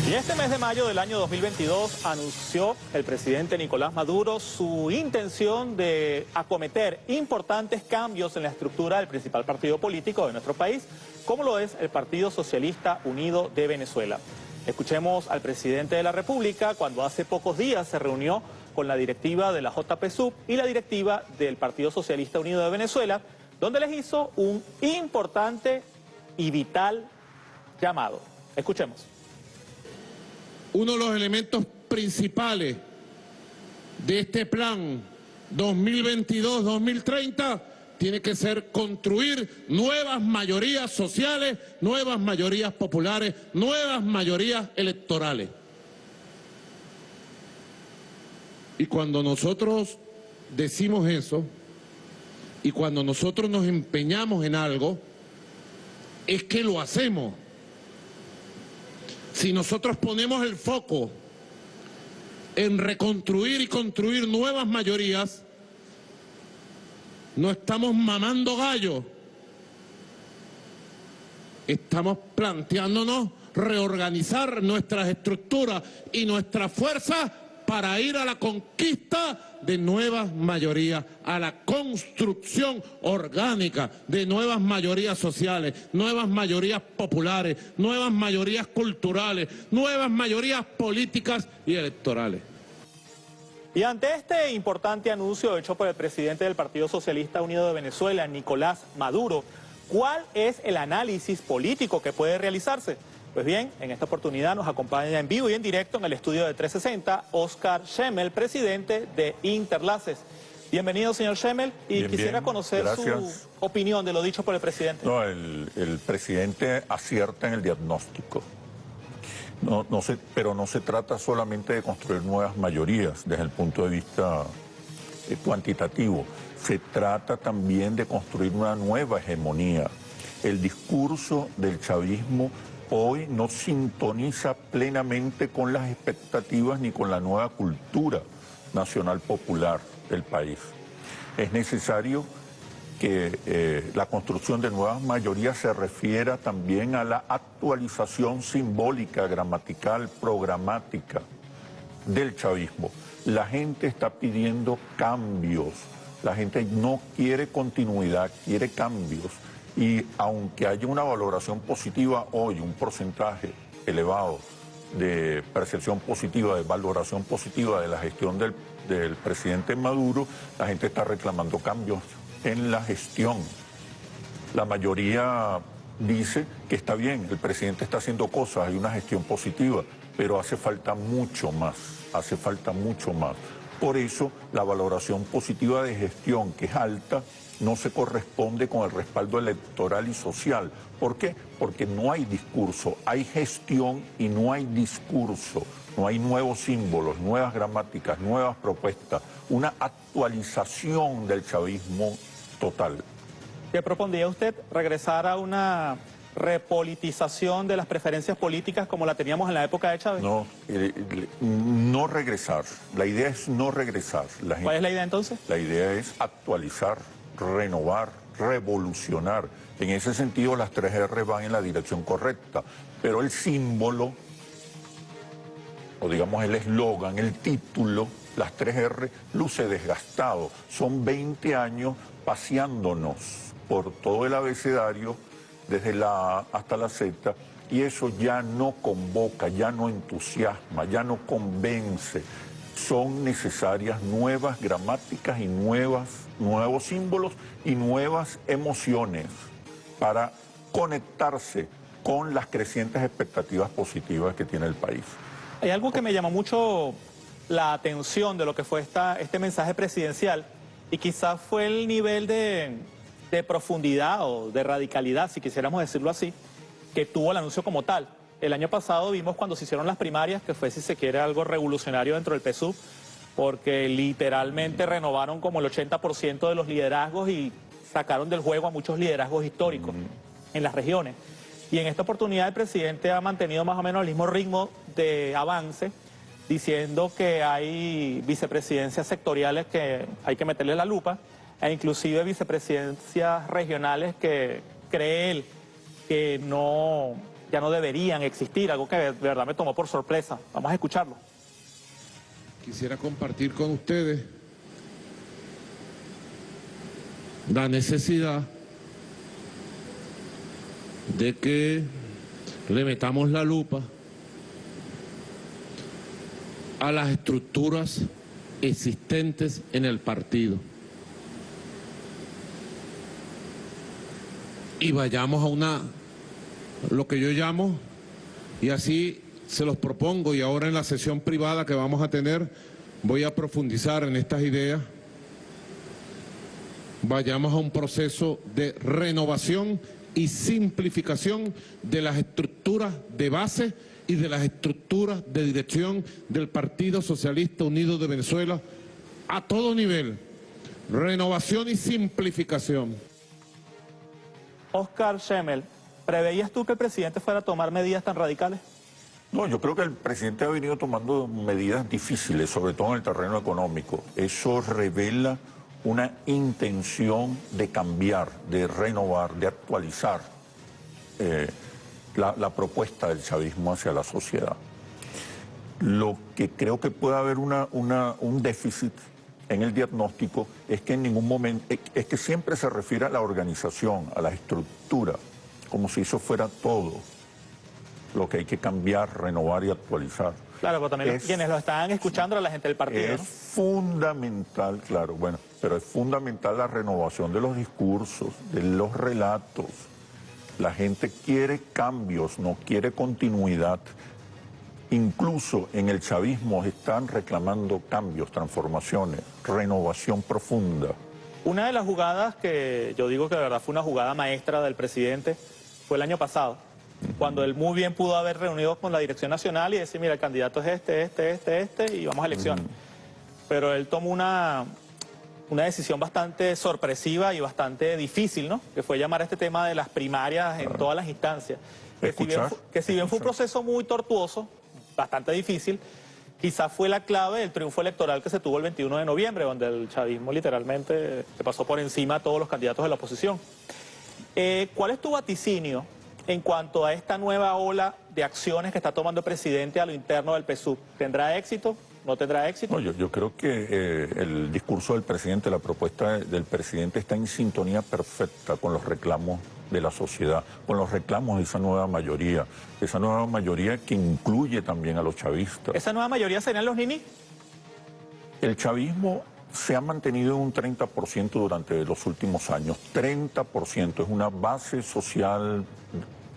Y este mes de mayo del año 2022 anunció el presidente Nicolás Maduro su intención de acometer importantes cambios en la estructura del principal partido político de nuestro país, como lo es el Partido Socialista Unido de Venezuela. Escuchemos al presidente de la República cuando hace pocos días se reunió con la directiva de la JPSUV y la directiva del Partido Socialista Unido de Venezuela, donde les hizo un importante y vital llamado. Escuchemos. Uno de los elementos principales de este plan 2022-2030 tiene que ser construir nuevas mayorías sociales, nuevas mayorías populares, nuevas mayorías electorales. Y cuando nosotros decimos eso, y cuando nosotros nos empeñamos en algo, es que lo hacemos. Si nosotros ponemos el foco en reconstruir y construir nuevas mayorías, no estamos mamando gallo, estamos planteándonos reorganizar nuestras estructuras y nuestras fuerzas para ir a la conquista de nuevas mayorías, a la construcción orgánica de nuevas mayorías sociales, nuevas mayorías populares, nuevas mayorías culturales, nuevas mayorías políticas y electorales. Y ante este importante anuncio hecho por el presidente del Partido Socialista Unido de Venezuela, Nicolás Maduro, ¿cuál es el análisis político que puede realizarse? Pues bien, en esta oportunidad nos acompaña en vivo y en directo en el estudio de 360 Oscar Schemmel, presidente de Interlaces. Bienvenido, señor Schemmel, y quisiera conocer su opinión de lo dicho por el presidente. No, el presidente acierta en el diagnóstico. Pero no se trata solamente de construir nuevas mayorías desde el punto de vista cuantitativo. Se trata también de construir una nueva hegemonía. El discurso del chavismo hoy no sintoniza plenamente con las expectativas ni con la nueva cultura nacional popular del país. Es necesario que la construcción de nuevas mayorías se refiera también a la actualización simbólica, gramatical, programática del chavismo. La gente está pidiendo cambios, la gente no quiere continuidad, quiere cambios. Y aunque haya una valoración positiva hoy, un porcentaje elevado de percepción positiva, de valoración positiva de la gestión del presidente Maduro, la gente está reclamando cambios en la gestión. La mayoría dice que está bien, el presidente está haciendo cosas, hay una gestión positiva, pero hace falta mucho más, hace falta mucho más. Por eso la valoración positiva de gestión, que es alta, no se corresponde con el respaldo electoral y social. ¿Por qué? Porque no hay discurso, hay gestión y no hay discurso. No hay nuevos símbolos, nuevas gramáticas, nuevas propuestas, una actualización del chavismo total. ¿Qué propondría usted? ¿Regresar a una repolitización de las preferencias políticas como la teníamos en la época de Chávez? No, no regresar. La idea es no regresar. ¿Cuál es la idea entonces? La idea es actualizar, renovar, revolucionar. En ese sentido, las 3R van en la dirección correcta, pero el símbolo, o digamos el eslogan, el título, las 3R, luce desgastado. Son 20 años paseándonos por todo el abecedario, desde la A hasta la Z, y eso ya no convoca, ya no entusiasma, ya no convence. Son necesarias nuevas gramáticas y nuevos símbolos y nuevas emociones para conectarse con las crecientes expectativas positivas que tiene el país. Hay algo que me llamó mucho la atención de lo que fue este mensaje presidencial, y quizás fue el nivel de profundidad o de radicalidad, si quisiéramos decirlo así, que tuvo el anuncio como tal. El año pasado vimos cuando se hicieron las primarias, que fue, si se quiere, algo revolucionario dentro del PSUV, porque literalmente renovaron como el 80% de los liderazgos y sacaron del juego a muchos liderazgos históricos en las regiones. Y en esta oportunidad el presidente ha mantenido más o menos el mismo ritmo de avance, diciendo que hay vicepresidencias sectoriales que hay que meterle la lupa, e inclusive vicepresidencias regionales que cree él que no ya no deberían existir, algo que de verdad me tomó por sorpresa. Vamos a escucharlo. Quisiera compartir con ustedes la necesidad de que le metamos la lupa a las estructuras existentes en el partido y vayamos a lo que yo llamo, y así se los propongo, y ahora en la sesión privada que vamos a tener voy a profundizar en estas ideas, vayamos a un proceso de renovación y simplificación de las estructuras de base y de las estructuras de dirección del Partido Socialista Unido de Venezuela a todo nivel. Renovación y simplificación. Oscar Schemmel, ¿preveías tú que el presidente fuera a tomar medidas tan radicales? No, yo creo que el presidente ha venido tomando medidas difíciles, sobre todo en el terreno económico. Eso revela una intención de cambiar, de renovar, de actualizar la propuesta del chavismo hacia la sociedad. Lo que creo que puede haber un déficit en el diagnóstico es que en ningún momento, es que siempre se refiere a la organización, a la estructura, como si eso fuera todo lo que hay que cambiar, renovar y actualizar. Claro, pero también quienes lo están escuchando a la gente del partido, Es ¿no? fundamental, claro, bueno, pero es fundamental la renovación de los discursos, de los relatos. La gente quiere cambios, no quiere continuidad. Incluso en el chavismo están reclamando cambios, transformaciones, renovación profunda. Una de las jugadas que yo digo que de verdad fue una jugada maestra del presidente fue el año pasado, cuando él muy bien pudo haber reunido con la dirección nacional y decir, mira, el candidato es este, y vamos a elecciones. Pero él tomó una decisión bastante sorpresiva y bastante difícil, ¿no? Que fue llamar a este tema de las primarias en todas las instancias. Que si bien fue un proceso muy tortuoso, bastante difícil, quizás fue la clave del triunfo electoral que se tuvo el 21 de noviembre, donde el chavismo literalmente se pasó por encima a todos los candidatos de la oposición. ¿Cuál es tu vaticinio en cuanto a esta nueva ola de acciones que está tomando el presidente a lo interno del PSUV? ¿Tendrá éxito? ¿No tendrá éxito? No, yo creo que el discurso del presidente, la propuesta del presidente está en sintonía perfecta con los reclamos de la sociedad, con los reclamos de esa nueva mayoría que incluye también a los chavistas. ¿Esa nueva mayoría serían los ninis? El chavismo se ha mantenido en un 30% durante los últimos años. 30% es una base social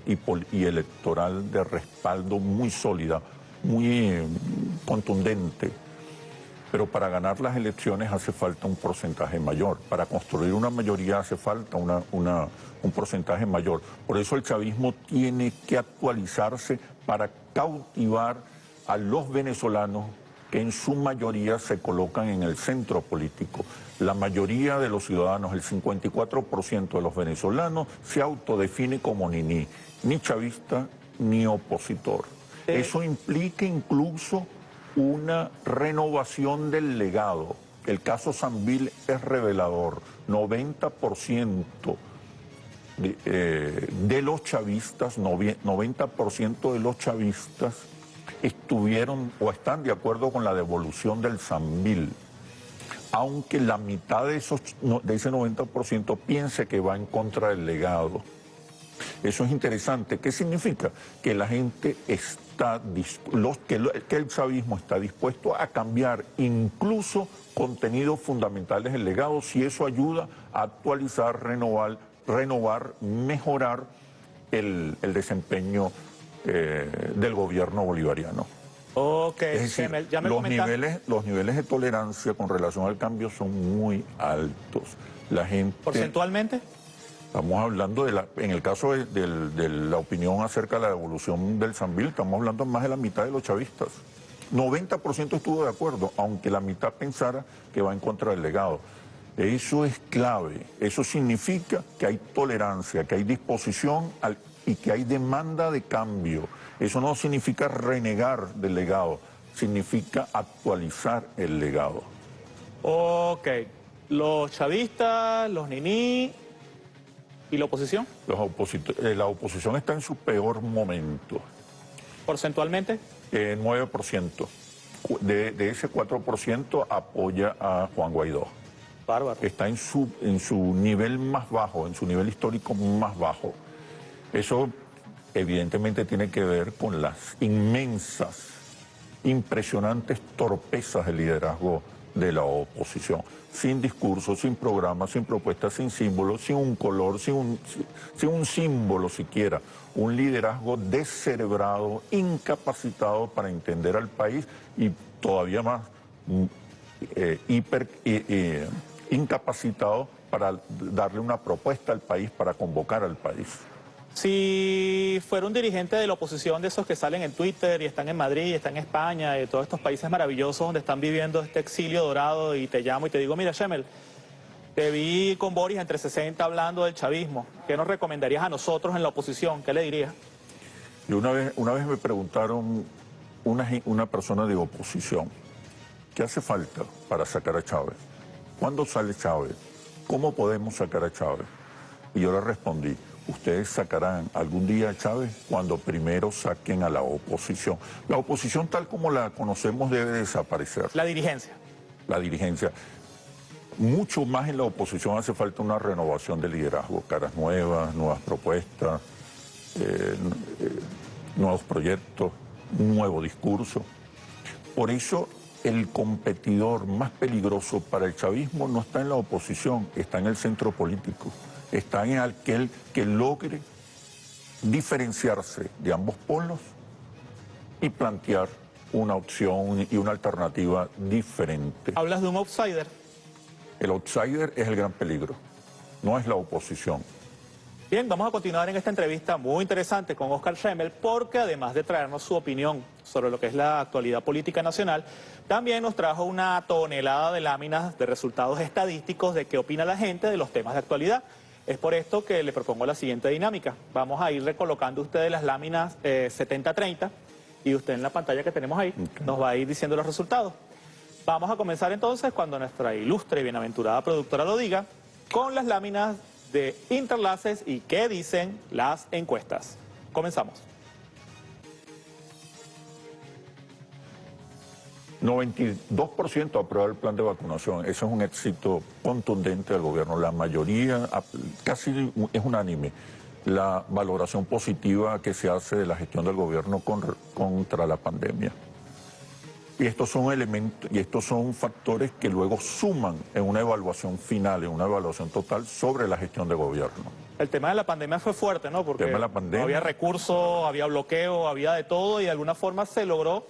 y electoral de respaldo muy sólida, muy contundente. Pero para ganar las elecciones hace falta un porcentaje mayor. Para construir una mayoría hace falta un porcentaje mayor. Por eso el chavismo tiene que actualizarse para cautivar a los venezolanos que en su mayoría se colocan en el centro político. La mayoría de los ciudadanos, el 54% de los venezolanos, se autodefine como ni chavista ni opositor. Eso implica incluso una renovación del legado. El caso Sambil es revelador. 90% de los chavistas, 90% de los chavistas estuvieron o están de acuerdo con la devolución del Sambil, aunque la mitad de ese 90% piense que va en contra del legado. Eso es interesante. ¿Qué significa? Que la gente está, que el chavismo está dispuesto a cambiar incluso contenidos fundamentales del legado si eso ayuda a actualizar, renovar, mejorar el desempeño del gobierno bolivariano. Ok, Es decir, ya me comentaste. los niveles de tolerancia con relación al cambio son muy altos. La gente... ¿Porcentualmente? Estamos hablando, en el caso de la opinión acerca de la devolución del Sambil, estamos hablando de más de la mitad de los chavistas. 90% estuvo de acuerdo, aunque la mitad pensara que va en contra del legado. Eso es clave. Eso significa que hay tolerancia, que hay disposición y que hay demanda de cambio. Eso no significa renegar del legado, significa actualizar el legado. Ok, los chavistas, los niní, ¿Y la oposición? La oposición está en su peor momento. ¿Porcentualmente? 9%. De ese 4% apoya a Juan Guaidó. Bárbaro. Está en su nivel más bajo, en su nivel histórico más bajo. Eso evidentemente tiene que ver con las inmensas, impresionantes torpezas del liderazgo de la oposición. Sin discurso, sin programa, sin propuesta, sin símbolo, sin un color, sin un símbolo siquiera. Un liderazgo descerebrado, incapacitado para entender al país y todavía más incapacitado para darle una propuesta al país, para convocar al país. Si fuera un dirigente de la oposición, de esos que salen en Twitter y están en Madrid, y están en España, y todos estos países maravillosos donde están viviendo este exilio dorado, y te llamo y te digo, mira, Schemmel, te vi con Boris entre 60 hablando del chavismo, ¿qué nos recomendarías a nosotros en la oposición? ¿Qué le dirías? Y una vez me preguntaron una persona de oposición, ¿qué hace falta para sacar a Chávez? ¿Cuándo sale Chávez? ¿Cómo podemos sacar a Chávez? Y yo le respondí, ustedes sacarán algún día a Chávez cuando primero saquen a la oposición. La oposición tal como la conocemos debe desaparecer. La dirigencia. La dirigencia. Mucho más en la oposición hace falta una renovación de liderazgo, caras nuevas, nuevas propuestas, nuevos proyectos, un nuevo discurso. Por eso el competidor más peligroso para el chavismo no está en la oposición, está en el centro político. Está en aquel que logre diferenciarse de ambos polos y plantear una opción y una alternativa diferente. ¿Hablas de un outsider? El outsider es el gran peligro, no es la oposición. Bien, vamos a continuar en esta entrevista muy interesante con Oscar Schemmel, porque además de traernos su opinión sobre lo que es la actualidad política nacional, también nos trajo una tonelada de láminas de resultados estadísticos de qué opina la gente de los temas de actualidad. Es por esto que le propongo la siguiente dinámica. Vamos a ir recolocando ustedes las láminas 70-30 y usted en la pantalla que tenemos ahí nos va a ir diciendo los resultados. Vamos a comenzar entonces, cuando nuestra ilustre y bienaventurada productora lo diga, con las láminas de Interlaces y qué dicen las encuestas. Comenzamos. 92% aprueba el plan de vacunación. Eso es un éxito contundente del gobierno. La mayoría, casi es unánime, la valoración positiva que se hace de la gestión del gobierno contra la pandemia. Y estos son elementos, y estos son factores que luego suman en una evaluación final, en una evaluación total sobre la gestión de gobierno. El tema de la pandemia fue fuerte, ¿no? Porque tema de la pandemia, no había recursos, había bloqueo, había de todo y de alguna forma se logró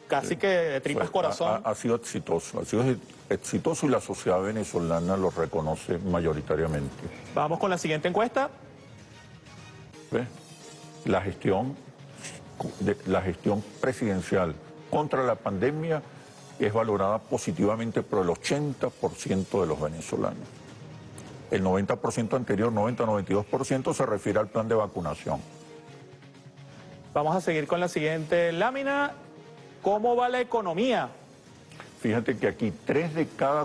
casi que de tripas corazón. Ha sido exitoso y la sociedad venezolana lo reconoce mayoritariamente. Vamos con la siguiente encuesta. ¿Ves? La gestión presidencial contra la pandemia es valorada positivamente por el 80% de los venezolanos. El 90% anterior, 90-92%, se refiere al plan de vacunación. Vamos a seguir con la siguiente lámina. ¿Cómo va la economía? Fíjate que aquí 3 de cada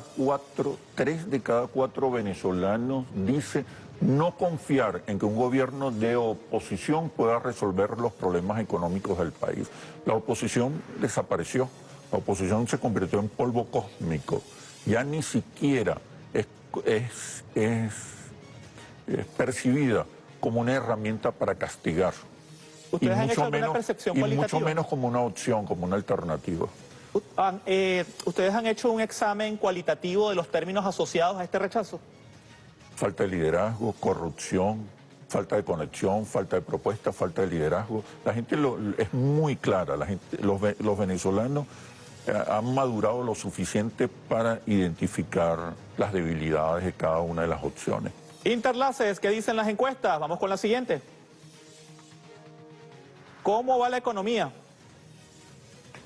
4 venezolanos dice no confiar en que un gobierno de oposición pueda resolver los problemas económicos del país. La oposición desapareció, la oposición se convirtió en polvo cósmico. Ya ni siquiera es percibida como una herramienta para castigar. ¿Ustedes han hecho alguna percepción cualitativa? Y mucho menos como una opción, como una alternativa. ¿Ustedes han hecho un examen cualitativo de los términos asociados a este rechazo? Falta de liderazgo, corrupción, falta de conexión, falta de propuesta, falta de liderazgo. La gente es muy clara, los venezolanos han madurado lo suficiente para identificar las debilidades de cada una de las opciones. Interlaces, ¿qué dicen las encuestas? Vamos con la siguiente. ¿Cómo va la economía?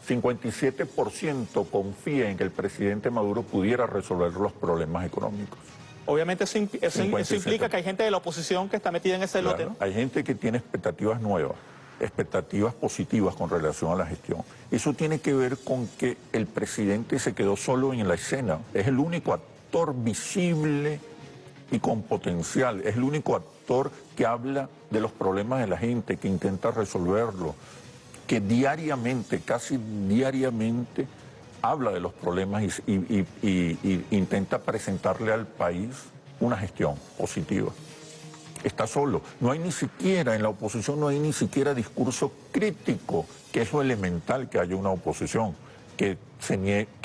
57% confía en que el presidente Maduro pudiera resolver los problemas económicos. Obviamente eso implica que hay gente de la oposición que está metida en ese lote, ¿no? Hay gente que tiene expectativas nuevas, expectativas positivas con relación a la gestión. Eso tiene que ver con que el presidente se quedó solo en la escena. Es el único actor visible y con potencial. Es el único actor que habla de los problemas de la gente, que intenta resolverlos, que diariamente, casi diariamente, habla de los problemas y intenta presentarle al país una gestión positiva. Está solo. No hay ni siquiera, en la oposición no hay ni siquiera discurso crítico, que es lo elemental que haya una oposición, que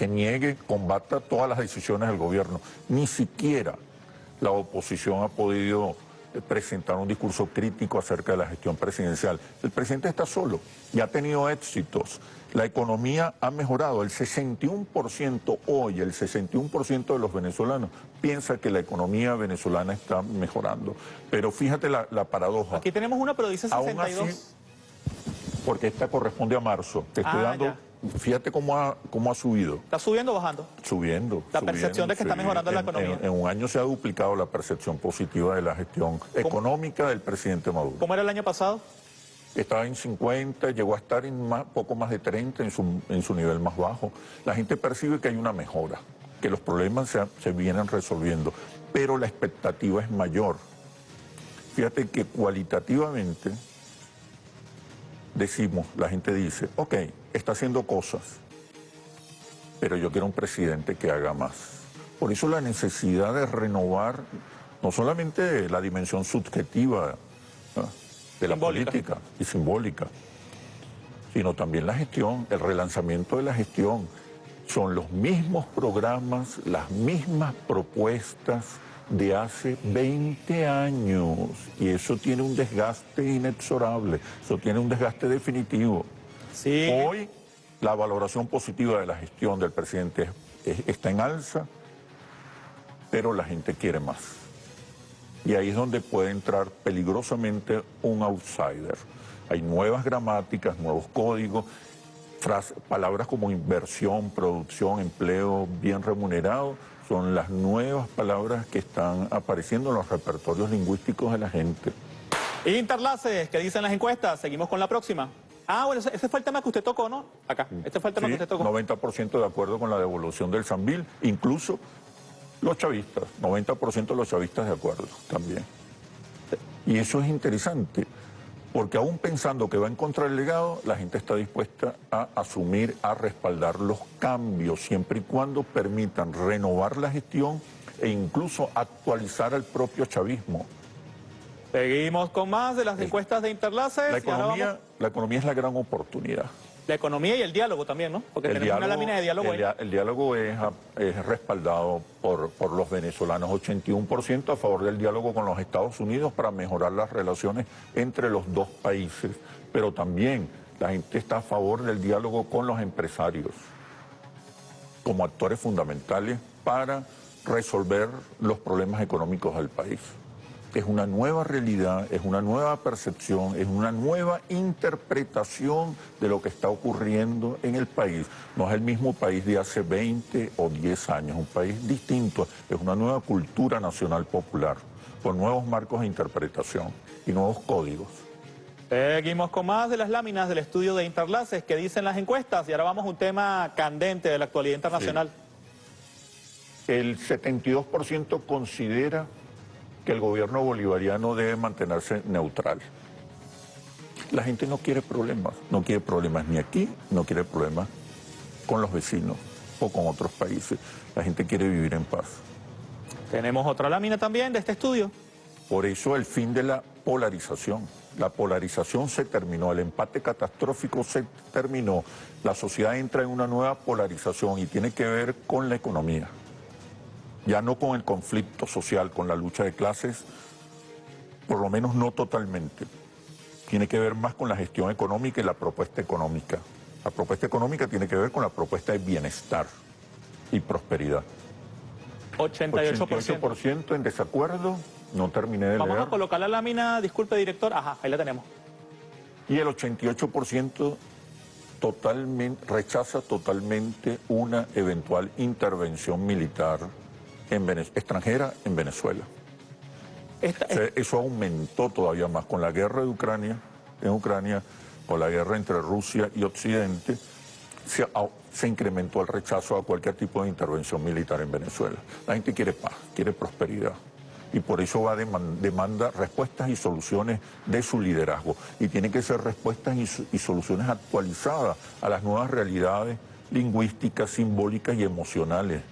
niegue, combata todas las decisiones del gobierno. Ni siquiera la oposición ha podido presentar un discurso crítico acerca de la gestión presidencial. El presidente está solo y ha tenido éxitos. La economía ha mejorado. El 61% hoy, el 61% de los venezolanos piensa que la economía venezolana está mejorando. Pero fíjate la paradoja. Aquí tenemos una, pero dice 62. Aún así, porque esta corresponde a marzo. Te estoy dando... Ya. Fíjate cómo ha subido. ¿Está subiendo o bajando? Subiendo. La percepción de que está mejorando la economía. En un año se ha duplicado la percepción positiva de la gestión económica del presidente Maduro. ¿Cómo era el año pasado? Estaba en 50, llegó a estar en poco más de 30 en su nivel más bajo. La gente percibe que hay una mejora, que los problemas se vienen resolviendo, pero la expectativa es mayor. Fíjate que cualitativamente decimos, la gente dice, ok, está haciendo cosas, pero yo quiero un presidente que haga más. Por eso la necesidad de renovar no solamente la dimensión subjetiva, ¿no?, de la política y simbólica, sino también la gestión, el relanzamiento de la gestión. Son los mismos programas, las mismas propuestas de hace 20 años y eso tiene un desgaste inexorable, eso tiene un desgaste definitivo. Sí. Hoy la valoración positiva de la gestión del presidente está en alza, pero la gente quiere más. Y ahí es donde puede entrar peligrosamente un outsider. Hay nuevas gramáticas, nuevos códigos, palabras como inversión, producción, empleo bien remunerado, son las nuevas palabras que están apareciendo en los repertorios lingüísticos de la gente. Interlaces, ¿qué dicen las encuestas? Seguimos con la próxima. Ah, bueno, ese fue el tema que usted tocó, ¿no? Acá, este fue el tema que usted tocó. 90% de acuerdo con la devolución del Sambil, incluso los chavistas, 90% de los chavistas de acuerdo también. Y eso es interesante, porque aún pensando que va en contra del legado, la gente está dispuesta a asumir, a respaldar los cambios, siempre y cuando permitan renovar la gestión e incluso actualizar al propio chavismo. Seguimos con más de las encuestas de Interlaces. La economía es la gran oportunidad. La economía y el diálogo también, ¿no? Porque tenemos una lámina de diálogo ahí. El diálogo es respaldado por los venezolanos, 81% a favor del diálogo con los Estados Unidos para mejorar las relaciones entre los dos países, pero también la gente está a favor del diálogo con los empresarios como actores fundamentales para resolver los problemas económicos del país. Es una nueva realidad, es una nueva percepción, es una nueva interpretación de lo que está ocurriendo en el país. No es el mismo país de hace 20 o 10 años, un país distinto, es una nueva cultura nacional popular, con nuevos marcos de interpretación y nuevos códigos. Seguimos con más de las láminas del estudio de Interlaces que dicen las encuestas y ahora vamos a un tema candente de la actualidad internacional. Sí. El 72% considera que el gobierno bolivariano debe mantenerse neutral. La gente no quiere problemas ni aquí, no quiere problemas con los vecinos o con otros países. La gente quiere vivir en paz. Tenemos otra lámina también de este estudio. Por eso el fin de la polarización. La polarización se terminó, el empate catastrófico se terminó. La sociedad entra en una nueva polarización y tiene que ver con la economía. Ya no con el conflicto social, con la lucha de clases, por lo menos no totalmente. Tiene que ver más con la gestión económica y la propuesta económica. La propuesta económica tiene que ver con la propuesta de bienestar y prosperidad. 88% en desacuerdo, no terminé de leer. Vamos a colocar la lámina, disculpe director, ajá, ahí la tenemos. Y el 88% rechaza totalmente una eventual intervención militar extranjera en Venezuela. Eso aumentó todavía más con la guerra de Ucrania, con la guerra entre Rusia y Occidente, se incrementó el rechazo a cualquier tipo de intervención militar en Venezuela. La gente quiere paz, quiere prosperidad. y por eso demanda respuestas y soluciones de su liderazgo. Y tienen que ser respuestas y soluciones actualizadas a las nuevas realidades lingüísticas, simbólicas y emocionales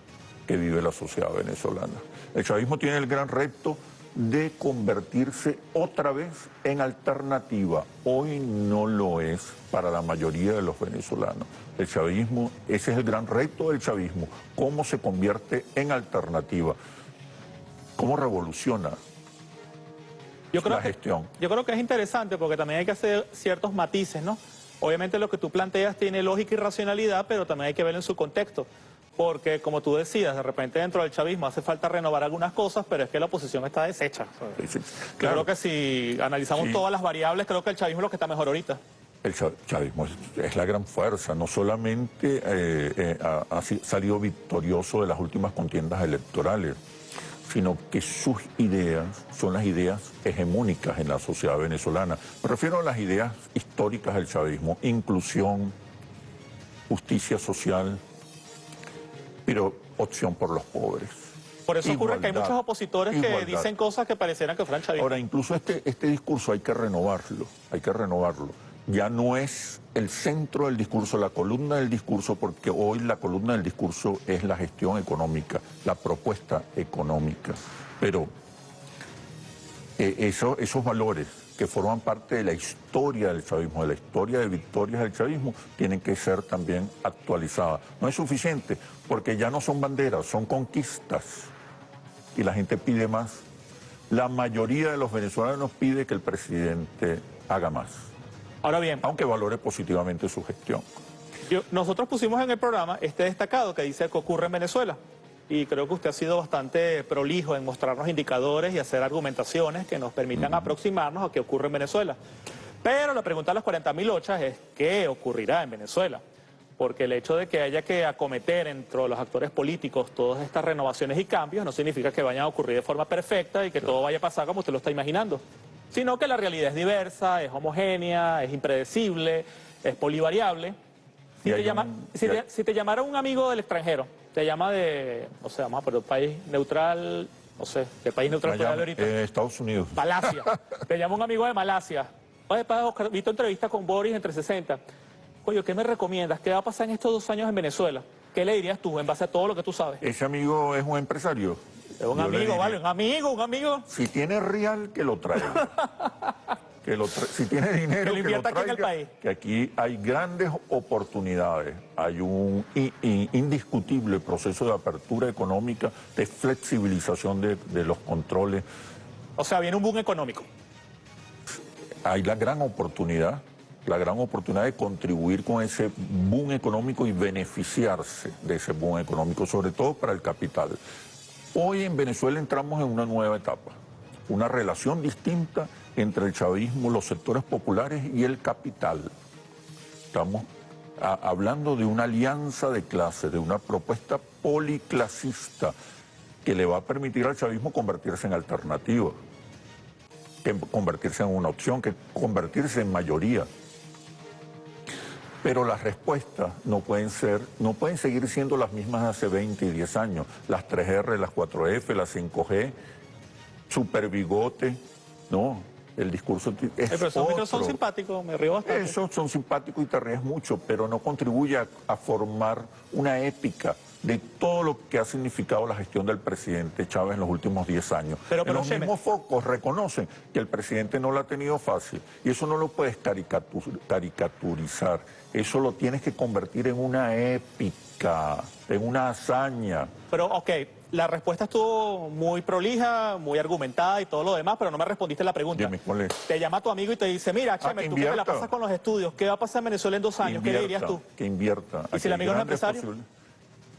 que vive la sociedad venezolana. El chavismo tiene el gran reto de convertirse otra vez en alternativa. Hoy no lo es para la mayoría de los venezolanos. El chavismo, ese es el gran reto del chavismo, cómo se convierte en alternativa, cómo revoluciona la gestión. Yo creo que es interesante porque también hay que hacer ciertos matices, ¿no? Obviamente lo que tú planteas tiene lógica y racionalidad, pero también hay que verlo en su contexto. Porque, como tú decías, de repente dentro del chavismo hace falta renovar algunas cosas, pero es que la oposición está deshecha. Sí, claro. Creo que si analizamos todas las variables, creo que el chavismo es lo que está mejor ahorita. El chavismo es la gran fuerza, no solamente ha salido victorioso de las últimas contiendas electorales, sino que sus ideas son las ideas hegemónicas en la sociedad venezolana. Me refiero a las ideas históricas del chavismo: inclusión, justicia social, pero opción por los pobres. Por eso ocurre que hay muchos opositores que igualdad. dicen cosas que parecieran que fueran chavistas. Ahora, incluso este discurso hay que renovarlo, Ya no es el centro del discurso, la columna del discurso, porque hoy la columna del discurso es la gestión económica, la propuesta económica. Pero esos valores que forman parte de la historia del chavismo, de la historia de victorias del chavismo, tienen que ser también actualizadas. No es suficiente, porque ya no son banderas, son conquistas. Y la gente pide más. La mayoría de los venezolanos pide que el presidente haga más. Ahora bien, Aunque valore positivamente su gestión. nosotros pusimos en el programa este destacado que dice que ocurre en Venezuela. Y creo que usted ha sido bastante prolijo en mostrarnos indicadores y hacer argumentaciones que nos permitan aproximarnos a qué ocurre en Venezuela. Pero la pregunta de las 40.000 ochas es ¿qué ocurrirá en Venezuela? Porque el hecho de que haya que acometer entre los actores políticos todas estas renovaciones y cambios no significa que vayan a ocurrir de forma perfecta y que todo vaya a pasar como usted lo está imaginando, sino que la realidad es diversa, es homogénea, es impredecible, es polivariable. Si te llamara un amigo del extranjero, te llama de, no sé, vamos a poner un país neutral, no sé, ¿qué país neutral puede haber ahorita? Estados Unidos. Malasia. Te llama un amigo de Malasia. Oye, Oscar, vi tu entrevista con Boris entre 60. Oye, ¿qué me recomiendas? ¿Qué va a pasar en estos 2 años en Venezuela? ¿Qué le dirías tú en base a todo lo que tú sabes? Ese amigo es un empresario. Es un amigo, ¿vale? Un amigo. Si tiene real, que lo traiga. Si tiene dinero, que lo invierta lo traiga, aquí en el país. Que aquí hay grandes oportunidades. Hay un indiscutible proceso de apertura económica, de flexibilización de los controles. O sea, viene un boom económico. Hay la gran oportunidad de contribuir con ese boom económico y beneficiarse de ese boom económico, sobre todo para el capital. Hoy en Venezuela entramos en una nueva etapa, una relación distinta entre el chavismo, los sectores populares y el capital. Estamos hablando de una alianza de clases, de una propuesta policlasista que le va a permitir al chavismo convertirse en alternativa, que convertirse en una opción, que convertirse en mayoría. Pero las respuestas no pueden seguir siendo las mismas de hace 20 y 10 años. Las 3R, las 4F, las 5G, superbigote, no. El discurso es pero esos otro. son simpáticos, me río bastante. Esos son simpáticos y te ríes mucho, pero no contribuye a formar una épica de todo lo que ha significado la gestión del presidente Chávez en los últimos 10 años. Pero los mismos focos reconocen que el presidente no lo ha tenido fácil y eso no lo puedes caricaturizar. Eso lo tienes que convertir en una épica, en una hazaña. Pero, ok, la respuesta estuvo muy prolija, muy argumentada y todo lo demás, pero no me respondiste la pregunta. Dime, ¿cuál es? Te llama tu amigo y te dice, mira, Cheme, tú que te la pasas con los estudios, ¿qué va a pasar en Venezuela en 2 años? ¿Qué le dirías tú? Que invierta. ¿Y si el amigo no es empresario?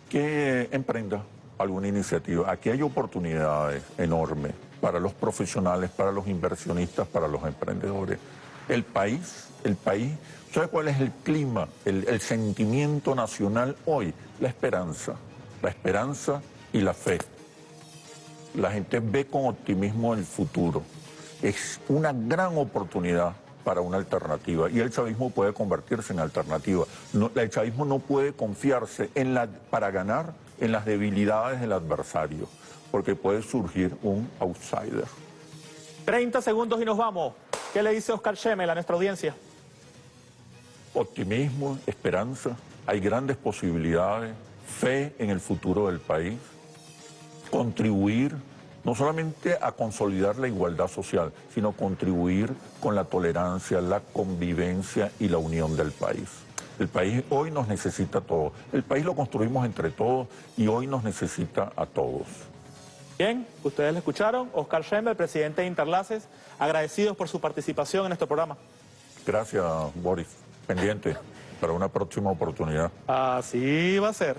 Que emprenda alguna iniciativa. Aquí hay oportunidades enormes para los profesionales, para los inversionistas, para los emprendedores. El país, ¿sabe cuál es el clima, el sentimiento nacional hoy? La esperanza y la fe. La gente ve con optimismo el futuro. Es una gran oportunidad para una alternativa y el chavismo puede convertirse en alternativa. El chavismo no puede confiarse para ganar en las debilidades del adversario, porque puede surgir un outsider. 30 segundos y nos vamos. ¿Qué le dice Oscar Schemmel a nuestra audiencia? Optimismo, esperanza, hay grandes posibilidades, fe en el futuro del país, contribuir no solamente a consolidar la igualdad social, sino contribuir con la tolerancia, la convivencia y la unión del país. El país hoy nos necesita a todos. El país lo construimos entre todos y hoy nos necesita a todos. Bien, ustedes lo escucharon. Oscar Schemmel, presidente de Interlaces, agradecidos por su participación en nuestro programa. Gracias, Boris. Pendiente para una próxima oportunidad. Así va a ser.